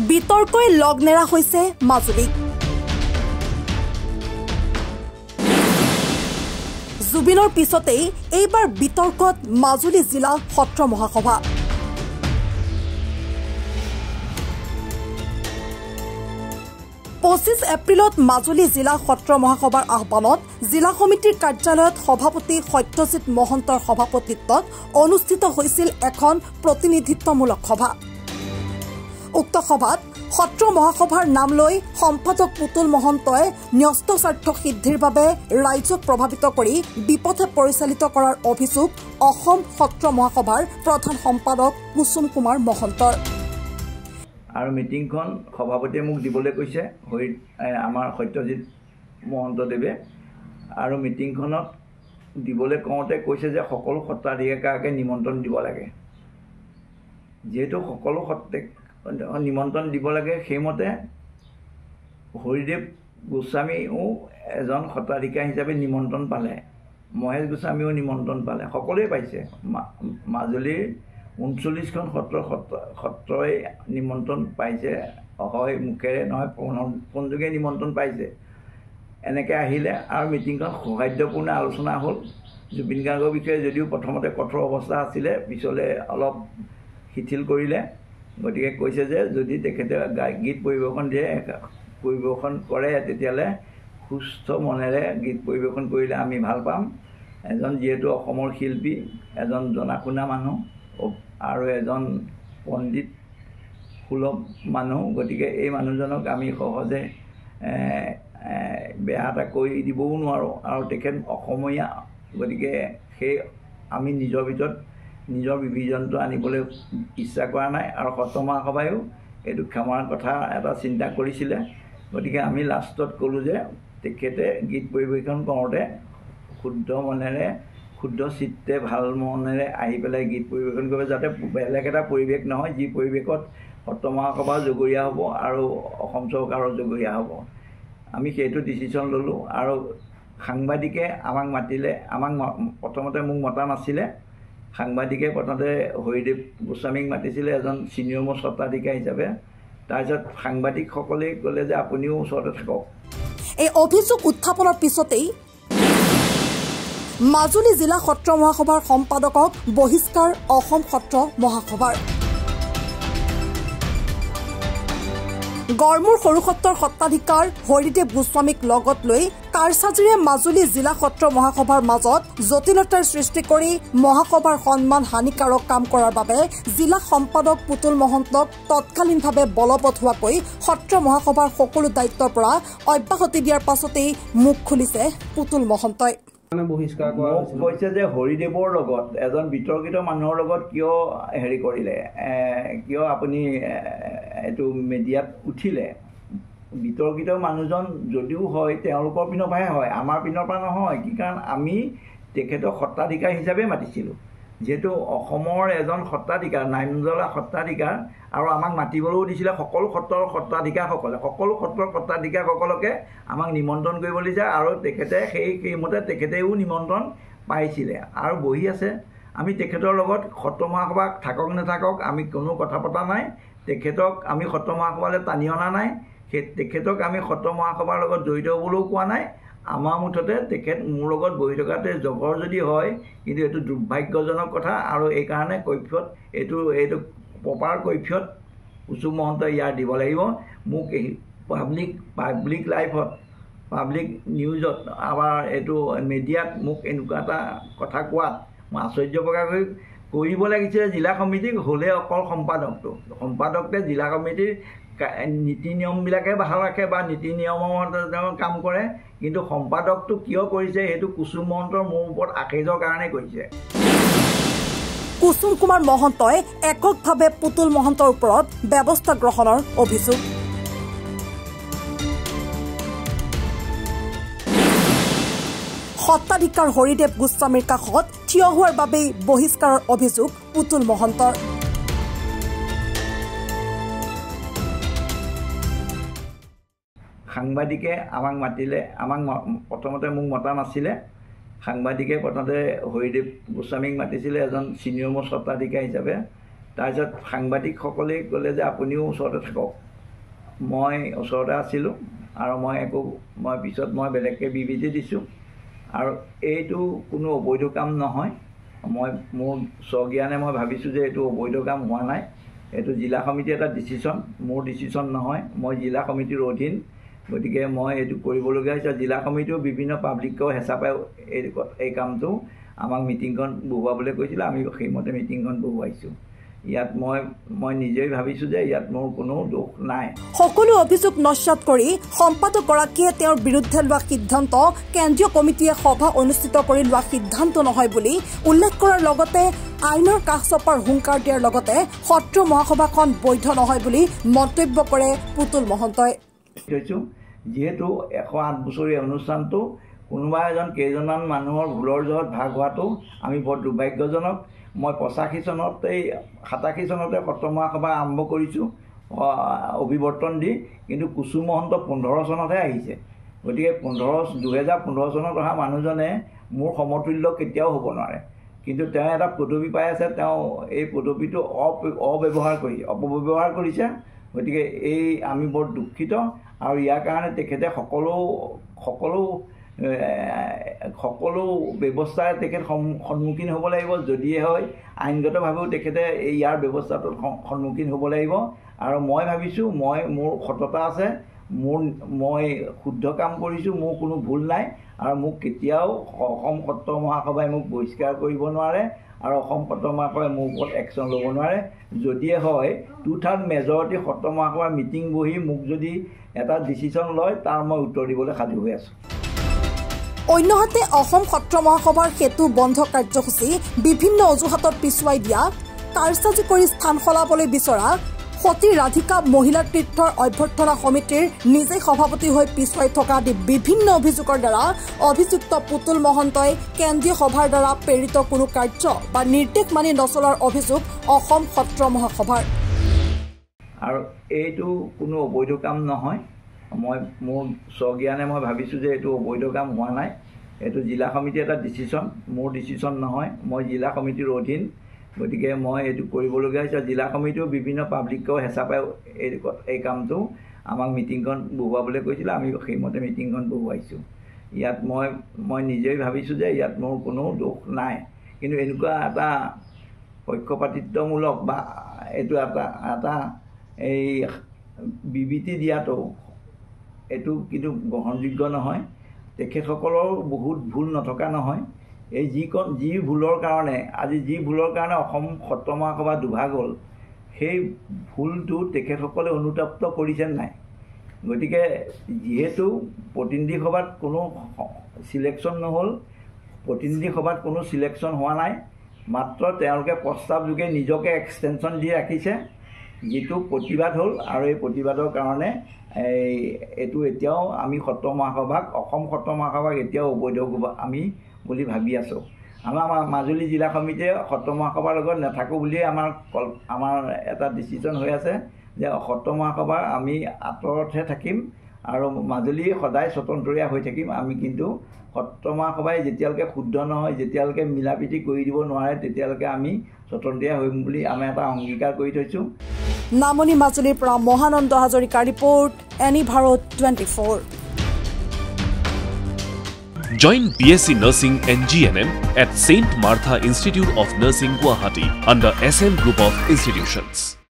বিতৰ্কই লগ নেৰা হৈছে মাজুলীক। জুবিনৰ পিছতেই এইবাৰ বিতৰ্কত মাজুলী জিলা সত্ৰ মহাসভা। পঁচিছ এপ্ৰিলত মাজুলী জিলা সত্ৰ মহাসভাৰ আহ্বানত জিলা সমিতিৰ কাৰ্যালয়ত সভাপতি সত্যজিৎ মহন্তৰ সভাপতিত্বত অনুষ্ঠিত হৈছিল এখন প্ৰতিনিধিত্বমূলক সভা। উক্ত সভাত সত্ৰ মহাসভাৰ নাম লৈ সম্পাদক পুতুল মহন্তই ন্যস্ত স্বাৰ্থ সিদ্ধিৰ বাবে ৰাইজক প্ৰভাৱিত কৰি বিপথে পৰিচালিত কৰাৰ অভিযোগ অসম সত্ৰ মহাসভাৰ প্ৰধান সম্পাদক কুসুম কুমাৰ মহন্তৰ। আৰু মিটিংখন সভাপতিয়ে মোক দিবলৈ কৈছে আমাৰ সত্যজিৎ মহন্তদেৱে। আৰু মিটিংখনত দিবলৈ কওঁতে কৈছে যে সকলো সত্ৰাধিকাৰকে নিমন্ত্ৰণ দিব লাগে। যিহেতু সকলো সত্ৰক নিমন্ত্ৰণ দিব লাগে, সেইমতে হৰিদেৱ গোস্বামীও এজন সত্ৰাধিকাৰ হিচাপে নিমন্ত্ৰণ পালে, মহেশ গোস্বামীও নিমন্ত্ৰণ পালে, সকলোৱে পাইছে। মাজুলীৰ 39খন সত্ৰই নিমন্ত্ৰণ পাইছে, হয় মুখেৰে নহয় ফোনযোগে নিমন্ত্ৰণ পাইছে। এনেকৈ আহিলে আৰু মিটিংখন সৌহাৰ্দ্যপূৰ্ণ আলোচনা হ'ল। জুবিন গাৰ্গৰ বিষয়ে যদিও প্ৰথমতে কঠোৰ অৱস্থা আছিলে, পিছলৈ অলপ শিথিল কৰিলে। গতিকে কৈছে যে যদি তেখেতে গীত পৰিৱেশন কৰে তেতিয়াহ'লে সুস্থ মনেৰে গীত পৰিৱেশন কৰিলে আমি ভাল পাম। এজন যিহেতু অসমৰ শিল্পী, এজন জনা শুনা মানুহ আৰু এজন পণ্ডিত সুলভ মানুহ, গতিকে এই মানুহজনক আমি সহজে বেয়া এটা কৰি দিবও নোৱাৰোঁ। আৰু তেখেত অসমীয়া, গতিকে সেই আমি নিজৰ ভিতৰত নিজৰ বিভাজনটো আনিবলৈ ইচ্ছা কৰা নাই। আৰু সত্ৰ মহাসভায়ো এইটো ক্ষমাৰ কথা এটা চিন্তা কৰিছিলে। গতিকে আমি লাষ্টত ক'লোঁ যে তেখেতে গীত পৰিৱেশন কৰোঁতে শুদ্ধ মনেৰে শুদ্ধ চিত্তে ভাল মনেৰে আহি পেলাই গীত পৰিৱেশন কৰিব, যাতে বেলেগ এটা পৰিৱেশ নহয় যি পৰিৱেশত সত্ৰ মহাসভা জগৰীয়া হ'ব আৰু অসম চৰকাৰৰ জগৰীয়া হ'ব। আমি সেইটো ডিচিশ্যন ল'লোঁ। আৰু সাংবাদিকে আমাক মাতিলে, প্ৰথমতে মোক মতা নাছিলে। সাংবাদিকে প্ৰথমতে হৰিদেৱ গোস্বামীক মাতিছিলে এজন ছিনিয়ৰ মষ্ট সত্ৰাধিকাৰ হিচাপে। তাৰপিছত সাংবাদিকসকলে ক'লে যে আপুনিও ওচৰতে থাকক। এই অভিযোগ উত্থাপনৰ পিছতেই মাজুলী জিলা সত্ৰ মহাসভাৰ সম্পাদকক বহিষ্কাৰ অসম সত্ৰ মহাসভাৰ। গড়মূৰ সৰু সত্ৰৰ সত্ৰাধিকাৰ হৰিদেৱ গোস্বামীক লগত লৈ কাৰচাজিৰে মাজুলী জিলা সত্ৰ মহাসভাৰ মাজত জটিলতাৰ সৃষ্টি কৰি মহাসভাৰ সন্মান হানিকাৰক কাম কৰাৰ বাবে জিলা সম্পাদক পুতুল মহন্তক তৎকালীনভাৱে বলবৎ হোৱাকৈ সত্ৰ মহাসভাৰ সকলো দায়িত্বৰ পৰা অব্যাহতি দিয়াৰ পাছতেই মুখ খুলিছে পুতুল মহন্তই। কৈছে যে হৰিদেৱৰ লগত এজন বিতৰ্কিত মানুহৰ লগত কিয় কৰিলে, কিয় আপুনি এইটো মিডিয়াত উঠিলে। বিতৰ্কিত মানুহজন যদিও হয় তেওঁলোকৰ পিনৰ পৰাহে হয়, আমাৰ পিনৰ পৰা নহয়। কি কাৰণ আমি তেখেতক সত্ৰাধিকাৰ হিচাপে মাতিছিলোঁ। যিহেতু অসমৰ এজন সত্ৰাধিকাৰ, নামজ্বলা সত্ৰাধিকাৰ, আৰু আমাক মাতিবলৈও দিছিলে সকলো সত্ৰৰ সত্ৰাধিকাৰসকলে। সকলো সত্ৰৰ সত্ৰাধিকাৰসকলকে আমাক নিমন্ত্ৰণ কৰিব দিছে আৰু তেখেতে সেইমতে তেখেতেও নিমন্ত্ৰণ পাইছিলে আৰু বহি আছে। আমি তেখেতৰ লগত সত্ৰ মহাসভা থাকক নাথাকক আমি কোনো কথা পতা নাই। তেখেতক আমি সত্ৰ মহাসভালৈ টানি অনা নাই। তেখেতক আমি সত্ৰ মহাসভাৰ লগত জড়িত হ'বলৈও কোৱা নাই। আমাৰ মুঠতে তেখেত মোৰ লগত বহি থকাতে জগৰ যদি হয়, কিন্তু এইটো দুৰ্ভাগ্যজনক কথা। আৰু এইকাৰণে কৈফিয়ত এইটো প্ৰপাৰ কৈফিয়ত কুসুম মহন্তই ইয়াৰ দিব লাগিব। মোক এই পাব্লিক লাইফত, পাব্লিক নিউজত, আমাৰ এইটো মিডিয়াত মোক এনেকুৱা এটা কথা কোৱাত মই আশ্চৰ্য প্ৰকাশ কৰিব লাগিছিলে। জিলা সমিতিক হ'লে অকল সম্পাদকতে জিলা সমিতিৰ নীতি নিয়মবিলাকে ভাল ৰাখে বা নীতি নিয়মৰ কাম কৰে, কিন্তু সম্পাদকটো কিয় কৰিছে সেইটো কুসুম মহন্তৰ মোৰ ওপৰত আখেজৰ কাৰণে কৰিছে। কুসুম কুমাৰ মহন্তই এককভাৱে পুতুল মহন্তৰ ওপৰত ব্যৱস্থা গ্ৰহণৰ অভিযোগ। সত্ৰাধিকাৰ হৰিদেৱ গোস্বামীৰ কাষত থিয় হোৱাৰ বাবেই বহিষ্কাৰৰ অভিযোগ পুতুল মহন্তৰ। সাংবাদিকে আমাক মাতিলে, প্ৰথমতে মোক মতা নাছিলে। সাংবাদিকে প্ৰথমতে হৰিদেৱ গোস্বামীক মাতিছিলে এজন ছিনিয়ৰ মষ্ট সত্ৰাধিকাৰ হিচাপে। তাৰপিছত সাংবাদিকসকলে ক'লে যে আপুনিও ওচৰতে থাকক। মই ওচৰতে আছিলোঁ আৰু মই পিছত মই বেলেগকৈ বিবৃতি দিছোঁ আৰু এইটো কোনো অবৈধ কাম নহয়। মোৰ স্বজ্ঞানে মই ভাবিছোঁ যে এইটো অবৈধ কাম হোৱা নাই। এইটো জিলা সমিতিৰ এটা ডিচিশ্যন, মোৰ ডিচিশ্যন নহয়। মই জিলা সমিতিৰ অধীন, গতিকে মই এইটো কৰিবলগীয়া হৈছে। জিলা সমিতিও বিভিন্ন পাব্লিকেও হেঁচা পাই এই কামটো আমাক মিটিংখন বহুৱাবলৈ কৈছিলে, আমি সেইমতে মিটিংখন বহুৱাইছোঁ। ইয়াত মই নিজেই ভাবিছোঁ যে ইয়াত মোৰ কোনো দোষ নাই। সকলো অভিযোগ নস্যাৎ কৰি সম্পাদকগৰাকীয়ে তেওঁৰ বিৰুদ্ধে লোৱা সিদ্ধান্ত কেন্দ্ৰীয় কমিটিয়ে সভা অনুষ্ঠিত কৰি লোৱা সিদ্ধান্ত নহয় বুলি উল্লেখ কৰাৰ লগতে আইনৰ কাষ চপাৰ হুংকাৰ দিয়াৰ লগতে সত্ৰ মহাসভাখন বৈধ নহয় বুলি মন্তব্য কৰে পুতুল মহন্তই। যিহেতু 108 বছৰীয়া অনুষ্ঠানটো কোনোবা কেইজনমান মানুহৰ ভুলৰ জহত ভাগ হোৱাটো আমি বৰ দুৰ্ভাগ্যজনক। মই 85 চনতেই 87 চনতে সত্ৰ মহাসভা আৰম্ভ কৰিছোঁ অভিৱৰ্তন দি, কিন্তু কুচু মহন্ত 15 চনতহে আহিছে। গতিকে 2015 চনত অহা মানুহজনে মোৰ সমতুল্য কেতিয়াও হ'ব নোৱাৰে। কিন্তু তেওঁ এটা পদবী পাই আছে, তেওঁ এই পদবীটো অপব্যৱহাৰ কৰিছে। গতিকে আমি বৰ দুখিত আৰু ইয়াৰ কাৰণে তেখেতে সকলো ব্যৱস্থাৰে তেখেত সন্মুখীন হ'ব লাগিব। যদিহে হয় আইনগতভাৱেও তেখেতে ইয়াৰ ব্যৱস্থাটোত সন্মুখীন হ'ব লাগিব। আৰু মই ভাবিছোঁ মোৰ সততা আছে, মই শুদ্ধ কাম কৰিছোঁ, মোৰ কোনো ভুল নাই আৰু মোক কেতিয়াও অসম সত্ৰ মহাসভাই মোক বহিষ্কাৰ কৰিব নোৱাৰে আৰু অসম সত্ৰ মহাসভাই মোৰ ওপৰত একশ্যন ল'ব নোৱাৰে। যদিহে হয় 2/3 মেজৰিটি সত্ৰ মহাসভাৰ মিটিং বহি মোক যদি এটা ডিচিশ্যন লয় তাৰ মই উত্তৰ দিবলৈ সাজু হৈ আছোঁ। অন্যহাতে অসম সত্ৰ মহাসভাৰ সেতু বন্ধ কাৰ্যসূচী বিভিন্ন অজুহাতত পিছুৱাই দিয়া, কাৰচাজি কৰি স্থান সলাবলৈ বিচৰা, সতী ৰাধিকা মহিলা তীৰ্থৰ অভ্যৰ্থনা সমিতিৰ নিজেই সভাপতি হৈ পিছুৱাই থকা আদি বিভিন্ন অভিযোগৰ দ্বাৰা অভিযুক্ত পুতুল মহন্তই কেন্দ্ৰীয় সভাৰ দ্বাৰা প্ৰেৰিত কোনো কাৰ্য বা নিৰ্দেশ মানি নচলাৰ অভিযোগ অসম সত্ৰ মহাসভাৰ। আৰু এইটো কোনো অবৈধ কাম নহয়। মোৰ স্বজ্ঞানে মই ভাবিছোঁ যে এইটো অবৈধ কাম হোৱা নাই। এইটো জিলা সমিতিৰ এটা ডিচিশ্যন, মোৰ ডিচিশ্যন নহয়। মই জিলা সমিতিৰ অধীন, গতিকে মই এইটো কৰিবলগীয়া হৈছে। জিলা সমিতিও বিভিন্ন পাব্লিকেও হেঁচা পাই এই কামটো আমাক মিটিংখন বহুৱাবলৈ কৈছিলে, আমি সেইমতে মিটিংখন বহুৱাইছোঁ। ইয়াত মই নিজেই ভাবিছোঁ যে ইয়াত মোৰ কোনো দোষ নাই। কিন্তু এনেকুৱা এটা পক্ষপাতিত্বমূলক বা এইটো এটা বিবৃতি দিয়াটো এইটো কিন্তু গ্ৰহণযোগ্য নহয়। তেখেতসকলৰ বহুত ভুল নথকা নহয়। যি ভুলৰ কাৰণে অসম সত্ৰ মহাসভা দুভাগ হ'ল, সেই ভুলটো তেখেতসকলে অনুতপ্ত কৰিছে নাই। গতিকে যিহেতু প্ৰতিনিধি সভাত কোনো চিলেকশ্যন নহ'ল, প্ৰতিনিধি সভাত কোনো চিলেকশ্যন হোৱা নাই, মাত্ৰ তেওঁলোকে প্ৰস্তাৱ যোগে নিজকে এক্সটেনশ্যন দি ৰাখিছে, যিটো প্ৰতিবাদ হ'ল। আৰু এই প্ৰতিবাদৰ কাৰণে এইটো এতিয়াও আমি অসম সত্ৰ মহাসভাক এতিয়াও অবৈধ আমি বুলি ভাবি আছোঁ। আমাৰ মাজুলী জিলা সমিতিয়ে সত্ৰ মহাসভাৰ লগত নাথাকোঁ বুলিয়ে আমাৰ এটা ডিচিশ্যন হৈ আছে যে সত্ৰ মহাসভা আমি আঁতৰতহে থাকিম আৰু মাজুলী সদায় স্বতন্ত্ৰীয়া হৈ থাকিম। আমি কিন্তু সত্ৰ মহাসভাই যেতিয়ালৈকে শুদ্ধ নহয়, যেতিয়ালৈকে মিলাপ্ৰীতি কৰি দিব নোৱাৰে, তেতিয়ালৈকে আমি স্বতন্ত্ৰীয়া হৈম বুলি আমি এটা অংগীকাৰ কৰি থৈছোঁ। নামনি মাজুলীৰ পৰা মহানন্দ হাজৰিকাৰ report, any Bharat 24। Join BSc Nursing and GNM at St. Martha Institute of Nursing, Guwahati under SM Group of Institutions.